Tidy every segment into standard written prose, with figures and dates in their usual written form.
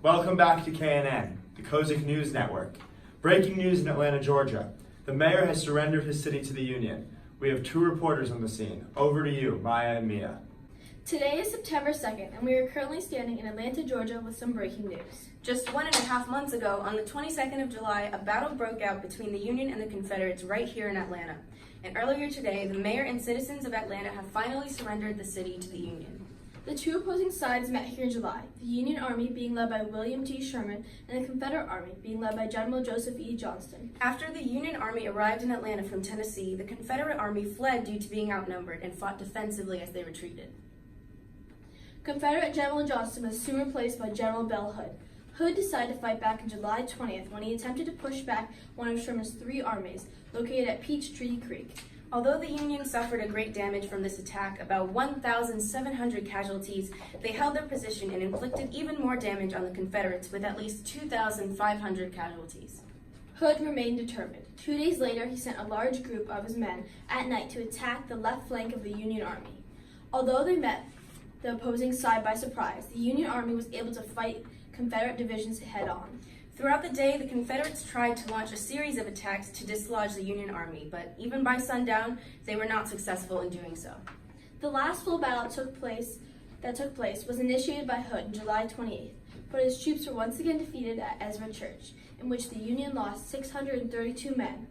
Welcome back to KNN, the Kozik News Network. Breaking news in Atlanta, Georgia. The mayor has surrendered his city to the Union. We have two reporters on the scene. Over to you, Maya and Mia. Today is September 2nd, and we are currently standing in Atlanta, Georgia with some breaking news. Just 1.5 months ago, on the 22nd of July, a battle broke out between the Union and the Confederates right here in Atlanta. And earlier today, the mayor and citizens of Atlanta have finally surrendered the city to the Union. The two opposing sides met here in July, the Union Army being led by William T. Sherman and the Confederate Army being led by General Joseph E. Johnston. After the Union Army arrived in Atlanta from Tennessee, the Confederate Army fled due to being outnumbered and fought defensively as they retreated. Confederate General Johnston was soon replaced by General Bell Hood. Hood decided to fight back on July 20th when he attempted to push back one of Sherman's three armies located at Peachtree Creek. Although the Union suffered a great damage from this attack, about 1,700 casualties, they held their position and inflicted even more damage on the Confederates with at least 2,500 casualties. Hood remained determined. 2 days later, he sent a large group of his men at night to attack the left flank of the Union Army. Although they met the opposing side by surprise, the Union Army was able to fight Confederate divisions head-on. Throughout the day, the Confederates tried to launch a series of attacks to dislodge the Union Army, but even by sundown, they were not successful in doing so. The last full battle that took place was initiated by Hood on July 28th, but his troops were once again defeated at Ezra Church, in which the Union lost 632 men,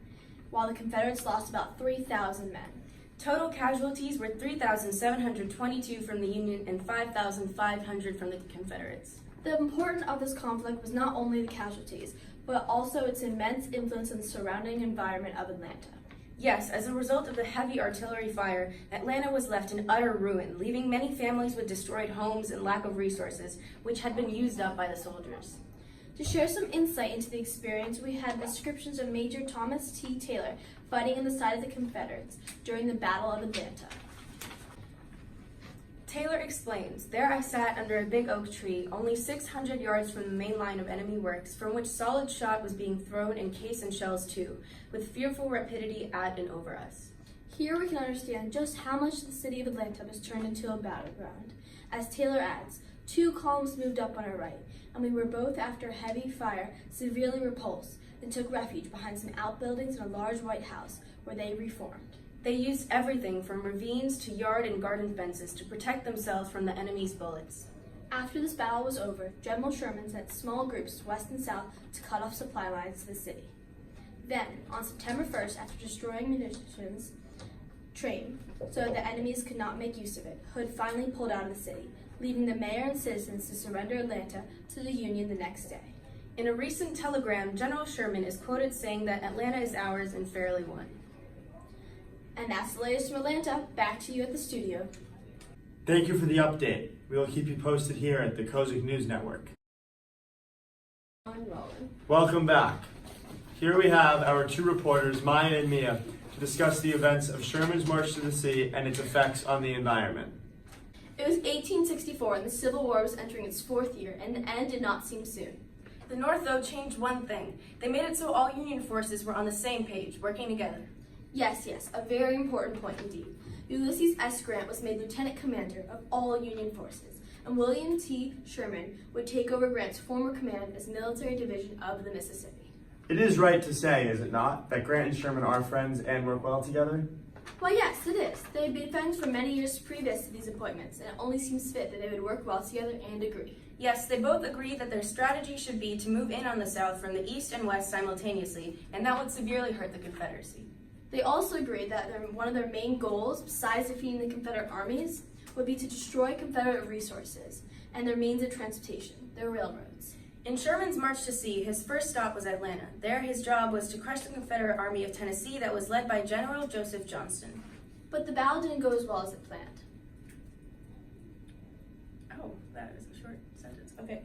while the Confederates lost about 3,000 men. Total casualties were 3,722 from the Union and 5,500 from the Confederates. The importance of this conflict was not only the casualties, but also its immense influence on the surrounding environment of Atlanta. Yes, as a result of the heavy artillery fire, Atlanta was left in utter ruin, leaving many families with destroyed homes and lack of resources, which had been used up by the soldiers. To share some insight into the experience, we had descriptions of Major Thomas T. Taylor fighting on the side of the Confederates during the Battle of Atlanta. Taylor explains, "There I sat under a big oak tree, only 600 yards from the main line of enemy works, from which solid shot was being thrown and case and shells too, with fearful rapidity at and over us." Here we can understand just how much the city of Atlanta was turned into a battleground. As Taylor adds, 2 columns moved up on our right, and we were both, after heavy fire, severely repulsed, and took refuge behind some outbuildings and a large white house, where they reformed. They used everything from ravines to yard and garden fences to protect themselves from the enemy's bullets. After this battle was over, General Sherman sent small groups west and south to cut off supply lines to the city. Then, on September 1st, after destroying munitions train so that the enemies could not make use of it, Hood finally pulled out of the city, leaving the mayor and citizens to surrender Atlanta to the Union the next day. In a recent telegram, General Sherman is quoted saying that Atlanta is ours and fairly won. And that's the latest from Atlanta. Back to you at the studio. Thank you for the update. We will keep you posted here at the Kozik News Network. Welcome back. Here we have our two reporters, Maya and Mia, to discuss the events of Sherman's March to the Sea and its effects on the environment. It was 1864 and the Civil War was entering its 4th year, and the end did not seem soon. The North, though, changed one thing. They made it so all Union forces were on the same page, working together. Yes, a very important point indeed. Ulysses S. Grant was made lieutenant commander of all Union forces, and William T. Sherman would take over Grant's former command as military division of the Mississippi. It is right to say, is it not, that Grant and Sherman are friends and work well together? Well, yes, it is. They had been friends for many years previous to these appointments, and it only seems fit that they would work well together and agree. Yes, they both agreed that their strategy should be to move in on the South from the East and West simultaneously, and that would severely hurt the Confederacy. They also agreed that one of their main goals, besides defeating the Confederate armies, would be to destroy Confederate resources and their means of transportation, their railroads. In Sherman's march to sea, his first stop was Atlanta. There, his job was to crush the Confederate Army of Tennessee that was led by General Joseph Johnston. But the battle didn't go as well as it planned. Oh, that is a short sentence. Okay.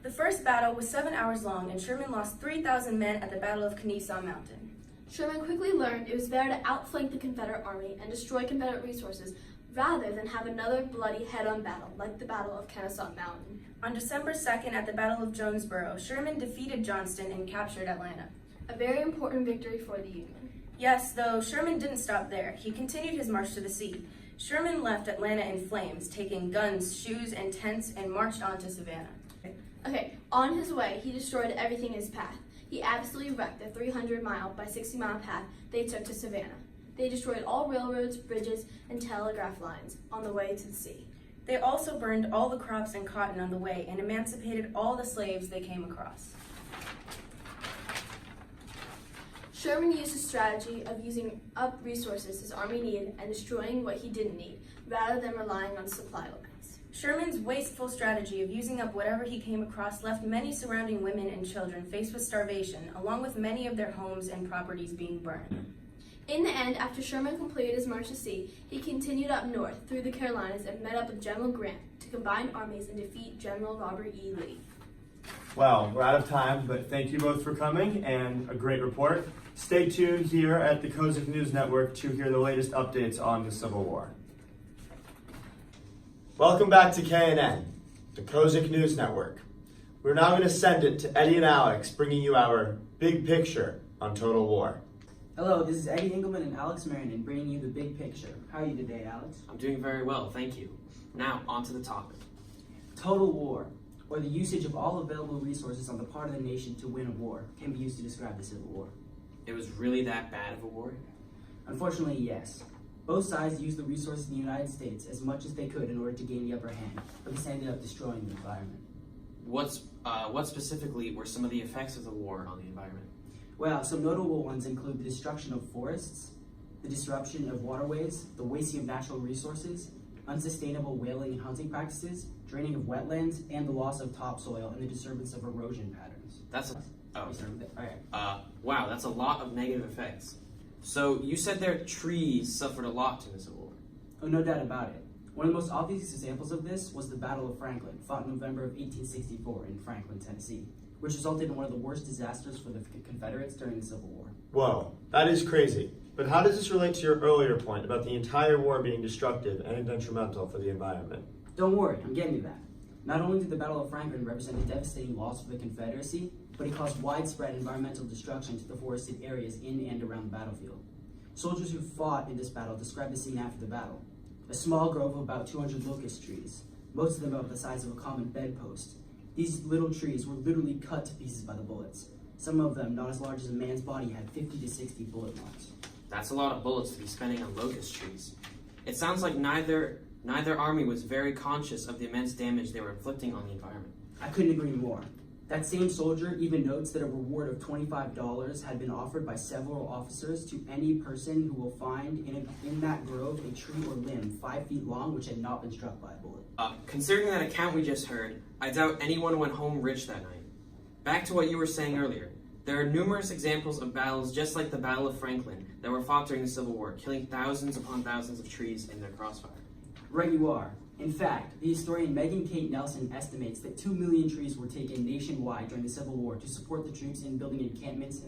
The first battle was 7 hours long, and Sherman lost 3,000 men at the Battle of Kennesaw Mountain. Sherman quickly learned it was better to outflank the Confederate army and destroy Confederate resources rather than have another bloody head-on battle like the Battle of Kennesaw Mountain. On December 2nd, at the Battle of Jonesboro, Sherman defeated Johnston and captured Atlanta. A very important victory for the Union. Yes, though Sherman didn't stop there. He continued his march to the sea. Sherman left Atlanta in flames, taking guns, shoes, and tents, and marched on to Savannah. Okay, on his way, he destroyed everything in his path. He absolutely wrecked the 300-mile by 60-mile path they took to Savannah. They destroyed all railroads, bridges, and telegraph lines on the way to the sea. They also burned all the crops and cotton on the way and emancipated all the slaves they came across. Sherman used a strategy of using up resources his army needed and destroying what he didn't need, rather than relying on supply lines. Sherman's wasteful strategy of using up whatever he came across left many surrounding women and children faced with starvation, along with many of their homes and properties being burned. In the end, after Sherman completed his march to sea, he continued up north through the Carolinas and met up with General Grant to combine armies and defeat General Robert E. Lee. Well, we're out of time, but thank you both for coming and a great report. Stay tuned here at the Kozik News Network to hear the latest updates on the Civil War. Welcome back to KNN, the Kozik News Network. We're now going to send it to Eddie and Alex, bringing you our big picture on Total War. Hello, this is Eddie Engelman and Alex Marinon bringing you the big picture. How are you today, Alex? I'm doing very well, thank you. Now, on to the topic. Total war, or the usage of all available resources on the part of the nation to win a war, can be used to describe the Civil War. It was really that bad of a war? Unfortunately, yes. Both sides used the resources in the United States as much as they could in order to gain the upper hand, but this ended up destroying the environment. What specifically were some of the effects of the war on the environment? Well, some notable ones include the destruction of forests, the disruption of waterways, the wasting of natural resources, unsustainable whaling and hunting practices, draining of wetlands, and the loss of topsoil and the disturbance of erosion patterns. Wow, that's a lot of negative effects. So you said their trees suffered a lot in the Civil War. Oh, no doubt about it. One of the most obvious examples of this was the Battle of Franklin, fought in November of 1864 in Franklin, Tennessee, which resulted in one of the worst disasters for the Confederates during the Civil War. Whoa, that is crazy. But how does this relate to your earlier point about the entire war being destructive and detrimental for the environment? Don't worry, I'm getting to that. Not only did the Battle of Franklin represent a devastating loss for the Confederacy, but it caused widespread environmental destruction to the forested areas in and around the battlefield. Soldiers who fought in this battle described the scene after the battle. A small grove of about 200 locust trees, most of them about the size of a common bedpost. These little trees were literally cut to pieces by the bullets. Some of them, not as large as a man's body, had 50 to 60 bullet marks. That's a lot of bullets to be spending on locust trees. It sounds like neither army was very conscious of the immense damage they were inflicting on the environment. I couldn't agree more. That same soldier even notes that a reward of $25 had been offered by several officers to any person who will find in that grove a tree or limb 5 feet long which had not been struck by a bullet. Considering that account we just heard, I doubt anyone went home rich that night. Back to what you were saying earlier. There are numerous examples of battles just like the Battle of Franklin that were fought during the Civil War, killing thousands upon thousands of trees in their crossfire. Right you are. In fact, the historian Megan Kate Nelson estimates that 2 million trees were taken nationwide during the Civil War to support the troops in building encampments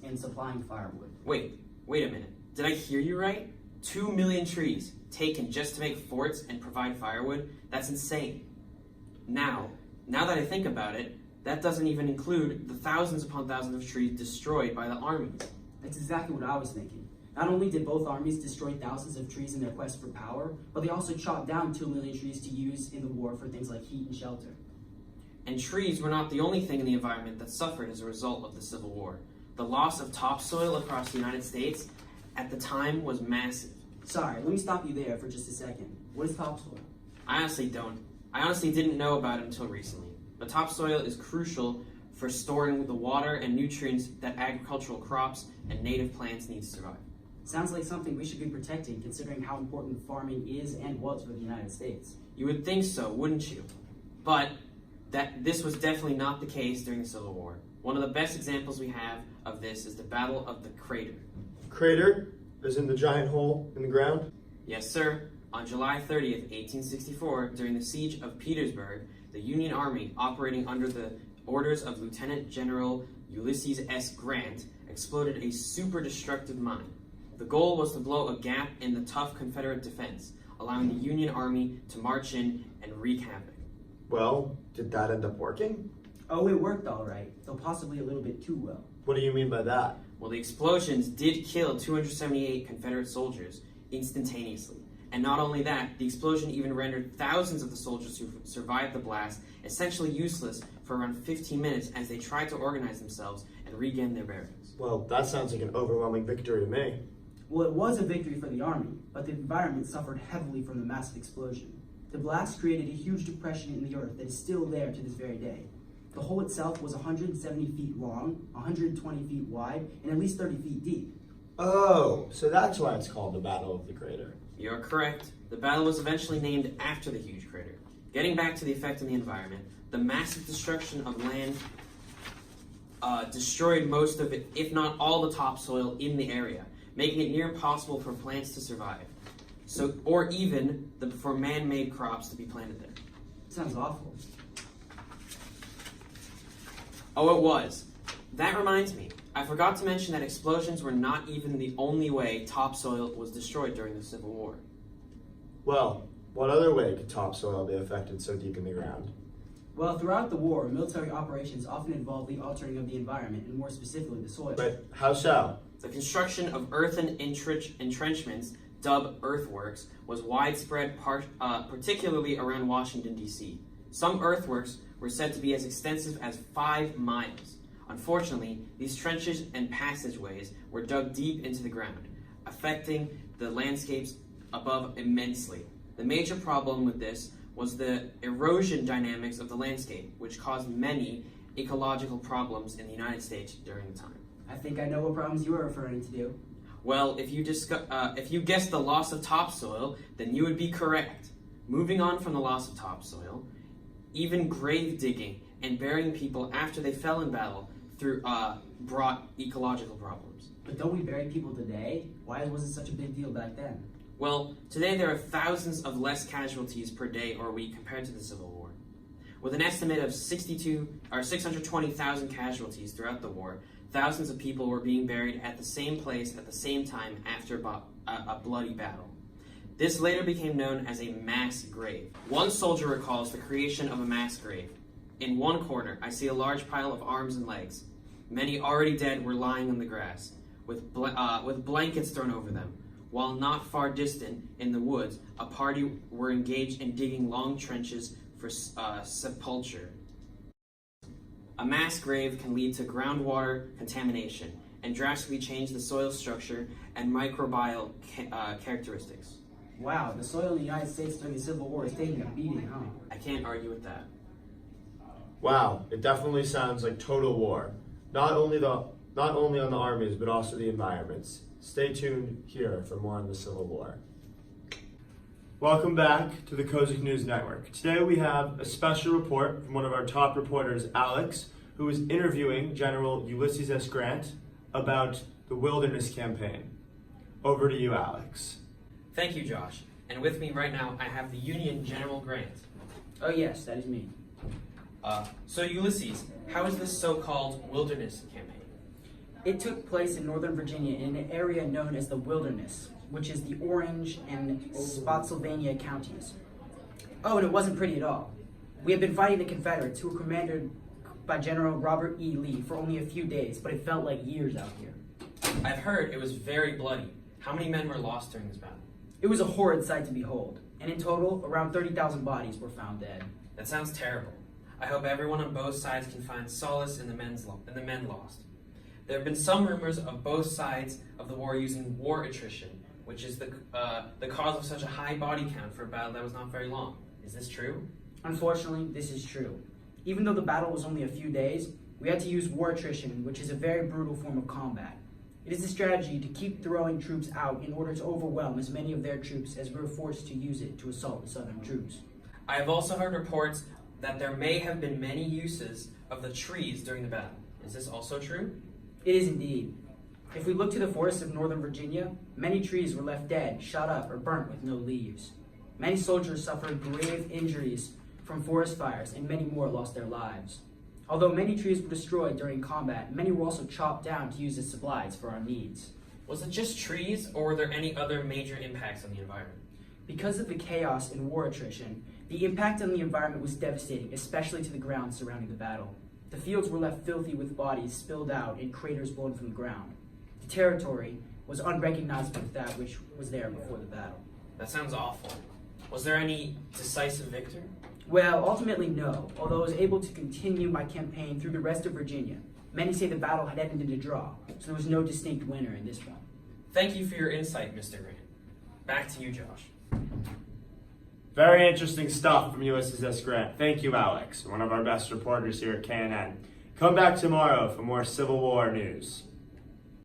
and supplying firewood. Wait a minute. Did I hear you right? 2 million trees taken just to make forts and provide firewood? That's insane. Now that I think about it, that doesn't even include the thousands upon thousands of trees destroyed by the armies. That's exactly what I was thinking. Not only did both armies destroy thousands of trees in their quest for power, but they also chopped down 2 million trees to use in the war for things like heat and shelter. And trees were not the only thing in the environment that suffered as a result of the Civil War. The loss of topsoil across the United States at the time was massive. Sorry, let me stop you there for just a second. What is topsoil? I honestly didn't know about it until recently. But topsoil is crucial for storing the water and nutrients that agricultural crops and native plants need to survive. Sounds like something we should be protecting, considering how important farming is and was for the United States. You would think so, wouldn't you? But this was definitely not the case during the Civil War. One of the best examples we have of this is the Battle of the Crater. Crater? As in the giant hole in the ground? Yes, sir. On July 30th, 1864, during the siege of Petersburg, the Union Army, operating under the orders of Lieutenant General Ulysses S. Grant, exploded a super destructive mine. The goal was to blow a gap in the tough Confederate defense, allowing the Union Army to march in and wreak havoc. Well, did that end up working? Oh, it worked all right, though possibly a little bit too well. What do you mean by that? Well, the explosions did kill 278 Confederate soldiers instantaneously. And not only that, the explosion even rendered thousands of the soldiers who survived the blast essentially useless for around 15 minutes as they tried to organize themselves and regain their bearings. Well, that sounds like an overwhelming victory to me. Well, it was a victory for the army, but the environment suffered heavily from the massive explosion. The blast created a huge depression in the earth that is still there to this very day. The hole itself was 170 feet long, 120 feet wide, and at least 30 feet deep. Oh, so that's why it's called the Battle of the Crater. You're correct. The battle was eventually named after the huge crater. Getting back to the effect on the environment, the massive destruction of land destroyed most of it, if not all the topsoil in the area, making it near impossible for plants to survive. Or even for man-made crops to be planted there. Sounds awful. Oh, it was. That reminds me. I forgot to mention that explosions were not even the only way topsoil was destroyed during the Civil War. Well, what other way could topsoil be affected so deep in the ground? Well, throughout the war, military operations often involved the altering of the environment, and more specifically the soil. But how so? The construction of earthen entrenchments, dubbed earthworks, was widespread, particularly around Washington, D.C. Some earthworks were said to be as extensive as 5 miles. Unfortunately, these trenches and passageways were dug deep into the ground, affecting the landscapes above immensely. The major problem with this was the erosion dynamics of the landscape, which caused many ecological problems in the United States during the time. I think I know what problems you are referring to. Well, if you guessed the loss of topsoil, then you would be correct. Moving on from the loss of topsoil, even grave digging and burying people after they fell in battle brought ecological problems. But don't we bury people today? Why was it such a big deal back then? Well, today there are thousands of less casualties per day or week compared to the Civil War. With an estimate of 620,000 casualties throughout the war, thousands of people were being buried at the same place at the same time after a bloody battle. This later became known as a mass grave. One soldier recalls the creation of a mass grave. In one corner, I see a large pile of arms and legs. Many already dead were lying on the grass, with blankets thrown over them. While not far distant, in the woods, a party were engaged in digging long trenches for sepulture. A mass grave can lead to groundwater contamination and drastically change the soil structure and microbial characteristics. Wow, the soil in the United States during the Civil War is taking a beating, huh? I can't argue with that. Wow, it definitely sounds like total war. Not only on the armies, but also the environments. Stay tuned here for more on the Civil War. Welcome back to the Kozik News Network. Today we have a special report from one of our top reporters, Alex, who is interviewing General Ulysses S. Grant about the Wilderness Campaign. Over to you, Alex. Thank you, Josh. And with me right now, I have the Union General Grant. Oh yes, that is me. So Ulysses, how is this so-called Wilderness Campaign? It took place in Northern Virginia in an area known as the Wilderness, which is the Orange and Spotsylvania counties. Oh, and it wasn't pretty at all. We had been fighting the Confederates, who were commanded by General Robert E. Lee, for only a few days, but it felt like years out here. I've heard it was very bloody. How many men were lost during this battle? It was a horrid sight to behold, and in total, around 30,000 bodies were found dead. That sounds terrible. I hope everyone on both sides can find solace in the men lost. There have been some rumors of both sides of the war using war attrition, which is the cause of such a high body count for a battle that was not very long. Is this true? Unfortunately, this is true. Even though the battle was only a few days, we had to use war attrition, which is a very brutal form of combat. It is a strategy to keep throwing troops out in order to overwhelm as many of their troops as we were forced to use it to assault the Southern troops. I have also heard reports that there may have been many uses of the trees during the battle. Is this also true? It is indeed. If we look to the forests of Northern Virginia, many trees were left dead, shot up, or burnt with no leaves. Many soldiers suffered grave injuries from forest fires, and many more lost their lives. Although many trees were destroyed during combat, many were also chopped down to use as supplies for our needs. Was it just trees, or were there any other major impacts on the environment? Because of the chaos and war attrition, the impact on the environment was devastating, especially to the ground surrounding the battle. The fields were left filthy with bodies spilled out and craters blown from the ground. The territory was unrecognizable with that which was there before the battle. That sounds awful. Was there any decisive victor? Well, ultimately, no, although I was able to continue my campaign through the rest of Virginia. Many say the battle had ended in a draw, so there was no distinct winner in this one. Thank you for your insight, Mr. Grant. Back to you, Josh. Very interesting stuff from Ulysses S. Grant. Thank you, Alex, one of our best reporters here at KNN. Come back tomorrow for more Civil War news.